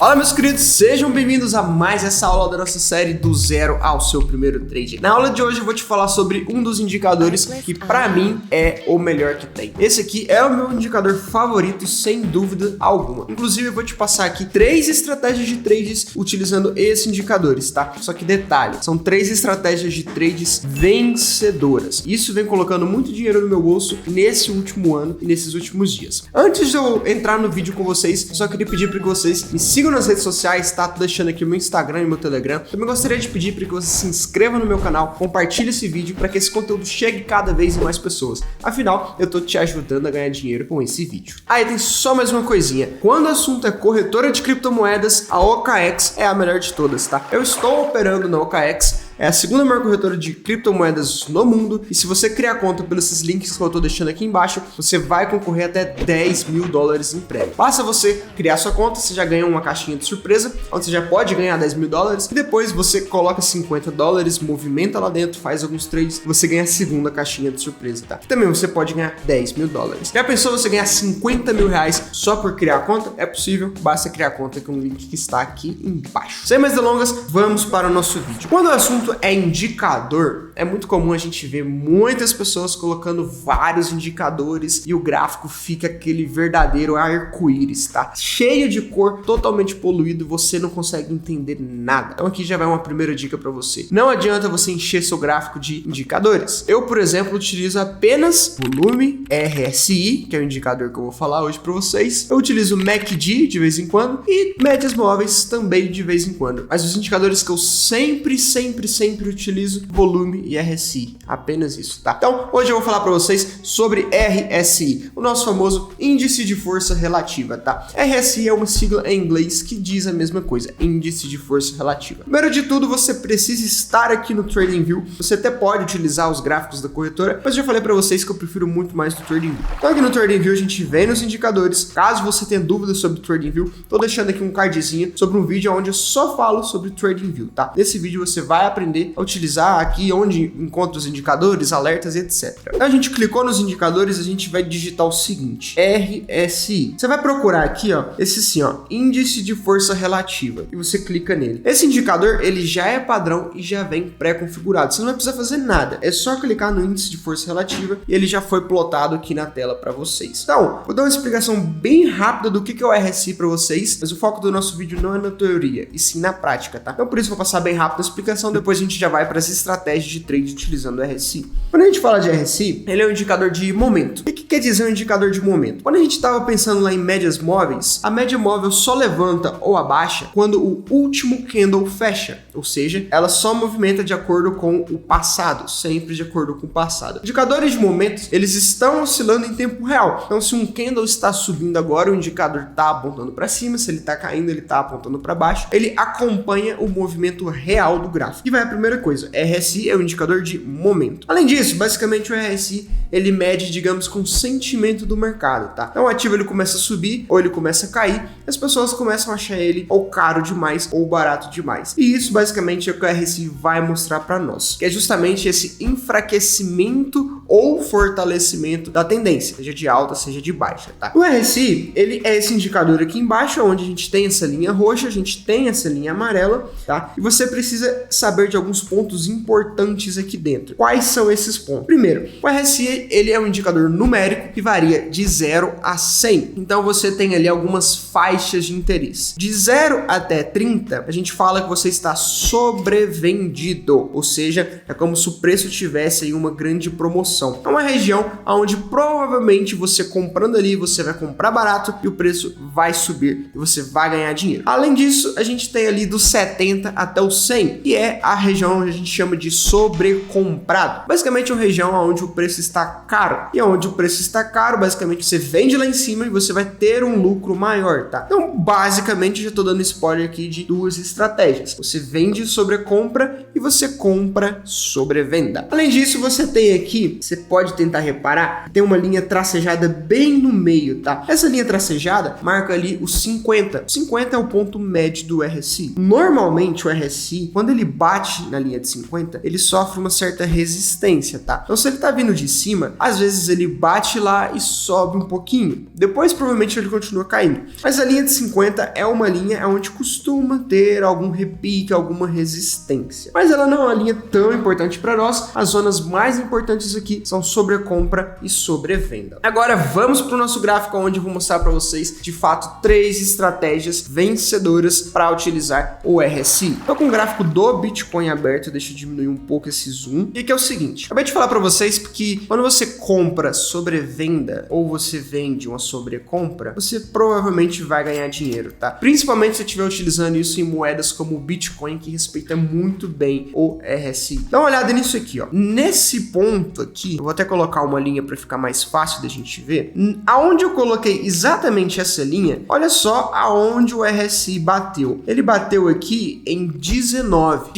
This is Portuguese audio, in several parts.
Olá meus queridos, sejam bem-vindos a mais essa aula da nossa série do zero ao seu primeiro trade. Na aula de hoje eu vou te falar sobre um dos indicadores que pra mim é o melhor que tem. Esse aqui é o meu indicador favorito sem dúvida alguma. Inclusive eu vou te passar aqui 3 estratégias de trades utilizando esses indicadores, tá? Só que detalhe, são 3 estratégias de trades vencedoras. Isso vem colocando muito dinheiro no meu bolso nesse último ano e nesses últimos dias. Antes de eu entrar no vídeo com vocês, só queria pedir para que vocês me sigam nas redes sociais, tá? Tô deixando aqui o meu Instagram e meu Telegram. Também gostaria de pedir para que você se inscreva no meu canal, compartilhe esse vídeo para que esse conteúdo chegue cada vez em mais pessoas. Afinal, eu tô te ajudando a ganhar dinheiro com esse vídeo. Aí tem só mais uma coisinha. Quando o assunto é corretora de criptomoedas, a OKX é a melhor de todas, tá? Eu estou operando na OKX. É a segunda maior corretora de criptomoedas no mundo e se você criar conta pelos esses links que eu tô deixando aqui embaixo, você vai concorrer até $10 mil em prêmio. Basta você criar sua conta, você já ganha uma caixinha de surpresa, onde você já pode ganhar $10 mil e depois você coloca $50, movimenta lá dentro, faz alguns trades e você ganha a segunda caixinha de surpresa, tá? Também você pode ganhar $10 mil. Já pensou você ganhar R$50 mil só por criar a conta? É possível, basta criar a conta com o link que está aqui embaixo. Sem mais delongas, vamos para o nosso vídeo. Quando o assunto é indicador, é muito comum a gente ver muitas pessoas colocando vários indicadores e o gráfico fica aquele verdadeiro arco-íris, tá? Cheio de cor, totalmente poluído, você não consegue entender nada. Então aqui já vai uma primeira dica para você. Não adianta você encher seu gráfico de indicadores. Eu, por exemplo, utilizo apenas volume, RSI, que é o indicador que eu vou falar hoje para vocês. Eu utilizo MACD de vez em quando e médias móveis também de vez em quando. Mas os indicadores que eu sempre utilizo, volume e RSI, apenas isso, tá? Então, hoje eu vou falar para vocês sobre RSI, o nosso famoso índice de força relativa, tá? RSI é uma sigla em inglês que diz a mesma coisa, índice de força relativa. Primeiro de tudo, você precisa estar aqui no TradingView. Você até pode utilizar os gráficos da corretora, mas eu já falei para vocês que eu prefiro muito mais do TradingView. Então, aqui no TradingView a gente vem nos indicadores. Caso você tenha dúvidas sobre o TradingView, tô deixando aqui um cardzinho sobre um vídeo onde eu só falo sobre o TradingView, tá? Nesse vídeo você vai aprender a utilizar aqui onde encontra os indicadores, alertas e etc. Então a gente clicou nos indicadores, a gente vai digitar o seguinte, RSI. Você vai procurar aqui, ó, esse sim, ó, índice de força relativa, e você clica nele. Esse indicador, ele já é padrão e já vem pré-configurado. Você não vai precisar fazer nada, é só clicar no índice de força relativa e ele já foi plotado aqui na tela para vocês. Então, vou dar uma explicação bem rápida do que é o RSI para vocês, mas o foco do nosso vídeo não é na teoria, e sim na prática, tá? Então por isso eu vou passar bem rápido a explicação, depois a gente já vai para as estratégias de trade utilizando o RSI. Quando a gente fala de RSI, ele é um indicador de momento. O que quer dizer um indicador de momento? Quando a gente estava pensando lá em médias móveis, a média móvel só levanta ou abaixa quando o último candle fecha, ou seja, ela só movimenta de acordo com o passado, sempre de acordo com o passado. Indicadores de momentos, eles estão oscilando em tempo real. Então, se um candle está subindo agora, o indicador está apontando para cima, se ele está caindo, ele está apontando para baixo, ele acompanha o movimento real do gráfico. E vai a primeira coisa, RSI é um indicador de momento. Além disso, basicamente o RSI, ele mede, digamos, com o sentimento do mercado, tá? Então o ativo ele começa a subir ou ele começa a cair, as pessoas começam a achar ele ou caro demais ou barato demais. E isso basicamente é o que o RSI vai mostrar para nós, que é justamente esse enfraquecimento ou fortalecimento da tendência, seja de alta, seja de baixa, tá? O RSI, ele é esse indicador aqui embaixo, onde a gente tem essa linha roxa, a gente tem essa linha amarela, tá? E você precisa saber de alguns pontos importantes aqui dentro. Quais são esses pontos? Primeiro, o RSI, ele é um indicador numérico que varia de 0 a 100. Então você tem ali algumas faixas de interesse. De 0 até 30, a gente fala que você está sobrevendido, ou seja, é como se o preço tivesse em uma grande promoção. É uma região onde provavelmente você comprando ali, você vai comprar barato e o preço vai subir e você vai ganhar dinheiro. Além disso, a gente tem ali do 70 até o 100, que é a região onde a gente chama de sobrecomprado. Basicamente é uma região onde o preço está caro. E onde o preço está caro, basicamente você vende lá em cima e você vai ter um lucro maior, tá? Então, basicamente, já estou dando spoiler aqui de 2 estratégias. Você vende sobre compra e você compra sobre venda. Além disso, você tem aqui, você pode tentar reparar, tem uma linha tracejada bem no meio, tá? Essa linha tracejada marca ali os 50. 50 é o ponto médio do RSI. Normalmente, o RSI, quando ele bate na linha de 50, ele sofre uma certa resistência, tá? Então, se ele tá vindo de cima, às vezes ele bate bate lá e sobe um pouquinho. Depois provavelmente ele continua caindo. Mas a linha de 50 é uma linha onde costuma ter algum repique, alguma resistência. Mas ela não é uma linha tão importante para nós. As zonas mais importantes aqui são sobrecompra e sobrevenda. Agora vamos para o nosso gráfico onde eu vou mostrar para vocês de fato 3 estratégias vencedoras para utilizar o RSI. Estou com o gráfico do Bitcoin aberto, deixa eu diminuir um pouco esse zoom. E que é o seguinte, acabei de falar para vocês que quando você compra sobrevenda ou você vende uma sobrecompra, você provavelmente vai ganhar dinheiro, tá? Principalmente se estiver utilizando isso em moedas como o Bitcoin, que respeita muito bem o RSI. Dá uma olhada nisso aqui, ó. Nesse ponto aqui, eu vou até colocar uma linha para ficar mais fácil da gente ver. Aonde eu coloquei exatamente essa linha, olha só aonde o RSI bateu. Ele bateu aqui em 19,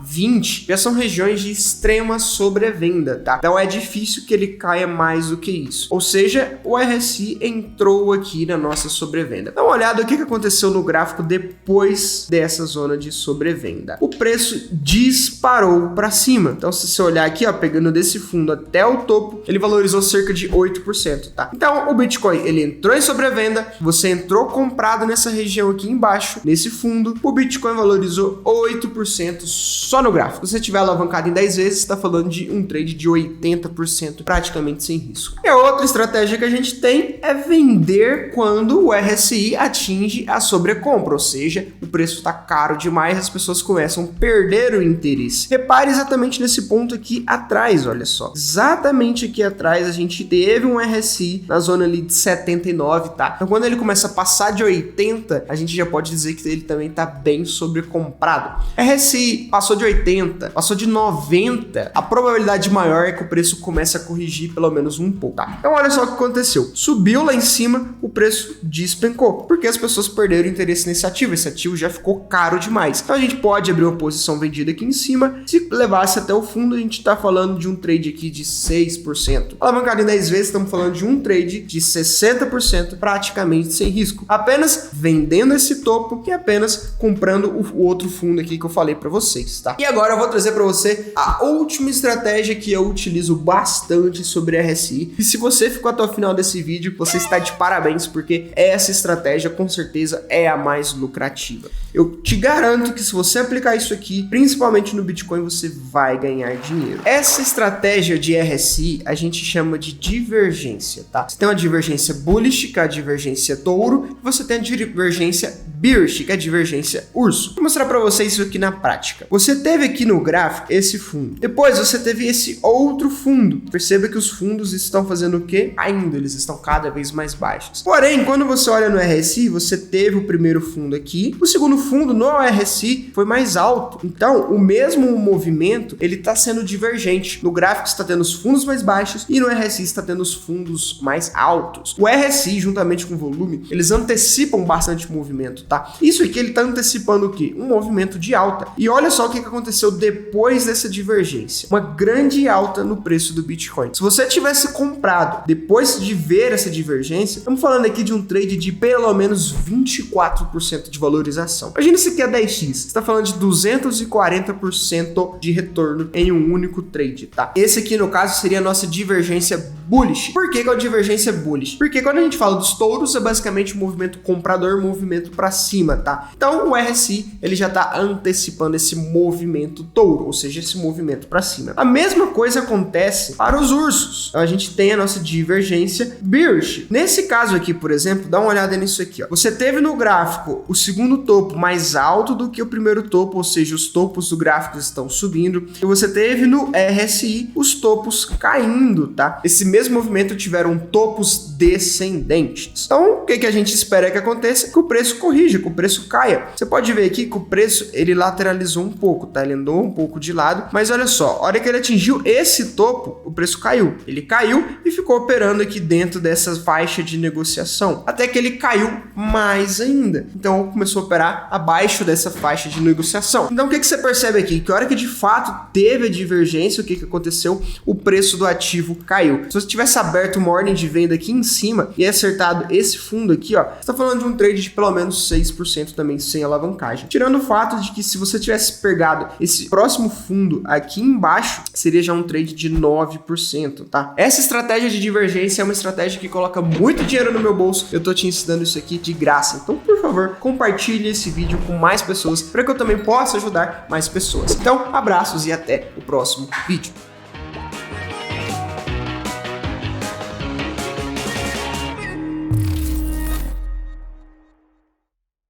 20 já são regiões de extrema sobrevenda, tá? Então é difícil que ele caia mais do que isso. Ou seja, o RSI entrou aqui na nossa sobrevenda. Dá uma olhada o que aconteceu no gráfico depois dessa zona de sobrevenda. O preço disparou para cima. Então se você olhar aqui, ó, pegando desse fundo até o topo, ele valorizou cerca de 8%, tá? Então o Bitcoin, ele entrou em sobrevenda, você entrou comprado nessa região aqui embaixo, nesse fundo, o Bitcoin valorizou 8% só no gráfico. Se você tiver alavancado em 10 vezes, está falando de um trade de 80% praticamente sem risco. E a outra estratégia que a gente tem é vender quando o RSI atinge a sobrecompra, ou seja, o preço está caro demais, as pessoas começam a perder o interesse. Repare exatamente nesse ponto aqui atrás, olha só. Exatamente aqui atrás a gente teve um RSI na zona ali de 79, tá? Então quando ele começa a passar de 80, a gente já pode dizer que ele também está bem sobrecomprado. RSI passou de 80, passou de 90, a probabilidade maior é que o preço comece a corrigir pelo menos um pouco, tá? Então olha só o que aconteceu. Subiu lá em cima, o preço despencou, porque as pessoas perderam interesse nesse ativo. Esse ativo já ficou caro demais. Então a gente pode abrir uma posição vendida aqui em cima. Se levasse até o fundo, a gente tá falando de um trade aqui de 6%. Alavancado em 10 vezes, estamos falando de um trade de 60% praticamente sem risco. Apenas vendendo esse topo e apenas comprando o outro fundo aqui que eu falei para vocês, tá? E agora eu vou trazer para você a última estratégia que eu utilizo bastante sobre RSI. E se você ficou até o final desse vídeo, você está de parabéns, porque essa estratégia com certeza é a mais lucrativa. Eu te garanto que se você aplicar isso aqui, principalmente no Bitcoin, você vai ganhar dinheiro. Essa estratégia de RSI a gente chama de divergência, tá? Você tem uma divergência bullish, que é a divergência touro, e você tem a divergência bearish, que é a divergência urso. Vou mostrar para vocês isso aqui na prática. Você teve aqui no gráfico esse fundo. Depois você teve esse outro fundo. Perceba que os fundos estão fazendo o quê? Ainda, eles estão cada vez mais baixos. Porém, quando você olha no RSI, você teve o primeiro fundo aqui. O segundo fundo no RSI foi mais alto. Então, o mesmo movimento, ele está sendo divergente. No gráfico está tendo os fundos mais baixos e no RSI está tendo os fundos mais altos. O RSI, juntamente com o volume, eles antecipam bastante o movimento, tá? Isso aqui ele está antecipando o quê? Um movimento de alta. E olha só o que aconteceu depois dessa divergência. Uma grande alta no preço do Bitcoin. Se você tivesse comprado depois de ver essa divergência, estamos falando aqui de um trade de pelo menos 24% de valorização. Imagina isso aqui é 10x. Você está falando de 240% de retorno em um único trade, tá? Esse aqui, no caso, seria a nossa divergência bullish. Por que é a divergência bullish? Porque quando a gente fala dos touros, é basicamente um movimento comprador, movimento para cima, tá? Então, o RSI, ele já está antecipando esse movimento touro, ou seja, esse movimento para cima. A mesma coisa acontece para os ursos. Então, a gente tem a nossa divergência bearish. Nesse caso aqui, por exemplo, dá uma olhada nisso aqui, ó. Você teve no gráfico o segundo topo mais alto do que o primeiro topo, ou seja, os topos do gráfico estão subindo. E você teve no RSI os topos caindo, tá? Esse mesmo movimento tiveram topos descendentes. Então, o que a gente espera que aconteça? Que o preço corrija, que o preço caia. Você pode ver aqui que o preço, ele lateralizou um pouco, tá? Ele andou um pouco de lado, mas olha só, a hora que ele atingiu esse topo, o preço caiu. Ele caiu e ficou operando aqui dentro dessa faixa de negociação, até que ele caiu mais ainda. Então, começou a operar abaixo dessa faixa de negociação. Então, o que você percebe aqui? Que a hora que de fato teve a divergência, o que aconteceu? O preço do ativo caiu. Se você tivesse aberto uma ordem de venda aqui em cima e acertado esse fundo aqui, ó, você tá falando de um trade de pelo menos 6% também sem alavancagem. Tirando o fato de que se você tivesse pegado esse próximo fundo aqui embaixo, seria já um trade de 9%, tá? Essa estratégia de divergência é uma estratégia que coloca muito dinheiro no meu bolso. Eu tô te ensinando isso aqui de graça. Então, por favor, compartilhe esse vídeo com mais pessoas para que eu também possa ajudar mais pessoas. Então, abraços e até o próximo vídeo.